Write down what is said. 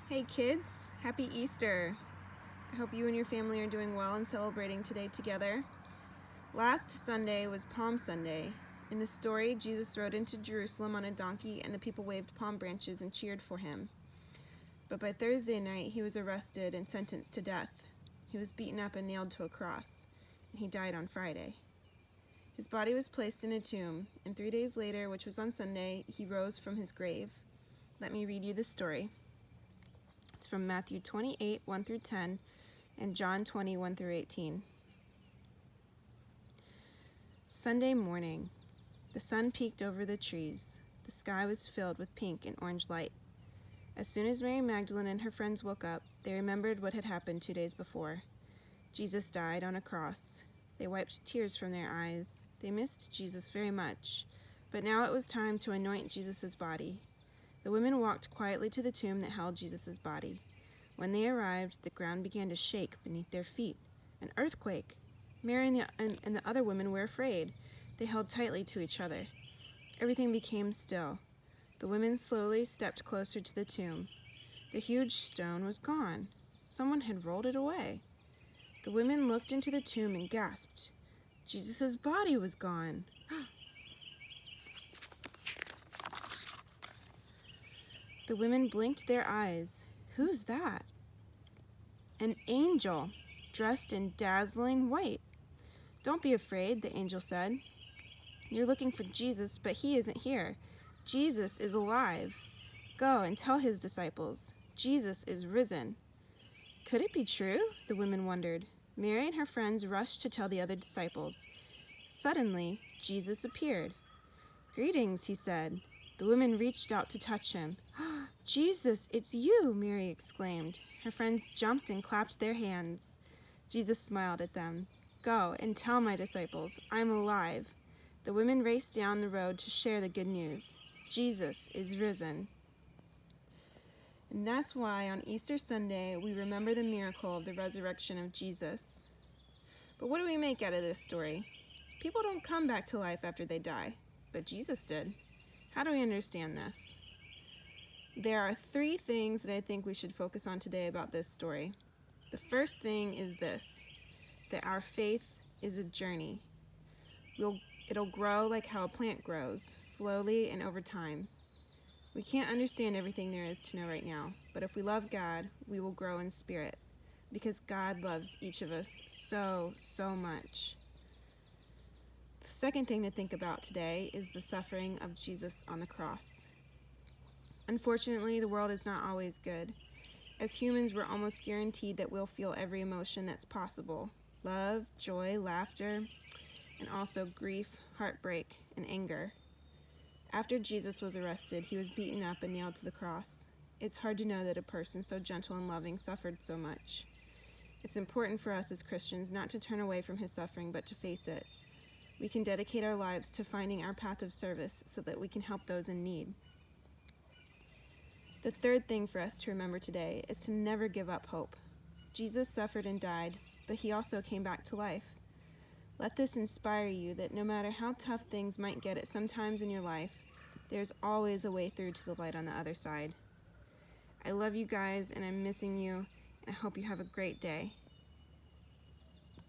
Hey kids, happy Easter. I hope you and your family are doing well and celebrating today together. Last Sunday was Palm Sunday. In the story, Jesus rode into Jerusalem on a donkey and the people waved palm branches and cheered for him. But by Thursday night, he was arrested and sentenced to death. He was beaten up and nailed to a cross, and he died on Friday. His body was placed in a tomb, and 3 days later, which was on Sunday, he rose from his grave. Let me read you the story. It's from Matthew 28, 1 through 10, and John 20, 1 through 18. Sunday morning. The sun peeked over the trees. The sky was filled with pink and orange light. As soon as Mary Magdalene and her friends woke up, they remembered what had happened 2 days before. Jesus died on a cross. They wiped tears from their eyes. They missed Jesus very much, but now it was time to anoint Jesus' body. The women walked quietly to the tomb that held Jesus' body. When they arrived, the ground began to shake beneath their feet. An earthquake! Mary and the other women were afraid. They held tightly to each other. Everything became still. The women slowly stepped closer to the tomb. The huge stone was gone. Someone had rolled it away. The women looked into the tomb and gasped. Jesus' body was gone. The women blinked their eyes. Who's that? An angel, dressed in dazzling white. Don't be afraid, the angel said. You're looking for Jesus, but he isn't here. Jesus is alive. Go and tell his disciples. Jesus is risen. Could it be true? The women wondered. Mary and her friends rushed to tell the other disciples. Suddenly, Jesus appeared. Greetings, he said. The women reached out to touch him. Jesus, it's you, Mary exclaimed. Her friends jumped and clapped their hands. Jesus smiled at them. Go and tell my disciples, I'm alive. The women raced down the road to share the good news. Jesus is risen. And that's why on Easter Sunday we remember the miracle of the resurrection of Jesus. But what do we make out of this story? People don't come back to life after they die, but Jesus did. How do we understand this? There are 3 things that I think we should focus on today about this story. The first thing is this, that our faith is a journey. It'll grow like how a plant grows, slowly and over time. We can't understand everything there is to know right now, but if we love God, we will grow in spirit, because God loves each of us so, so much. The second thing to think about today is the suffering of Jesus on the cross. Unfortunately, the world is not always good. As humans, we're almost guaranteed that we'll feel every emotion that's possible. Love, joy, laughter, and also grief, heartbreak, and anger. After Jesus was arrested, he was beaten up and nailed to the cross. It's hard to know that a person so gentle and loving suffered so much. It's important for us as Christians not to turn away from his suffering, but to face it. We can dedicate our lives to finding our path of service so that we can help those in need. The third thing for us to remember today is to never give up hope. Jesus suffered and died, but he also came back to life. Let this inspire you that no matter how tough things might get at some times in your life, there's always a way through to the light on the other side. I love you guys, and I'm missing you, and I hope you have a great day.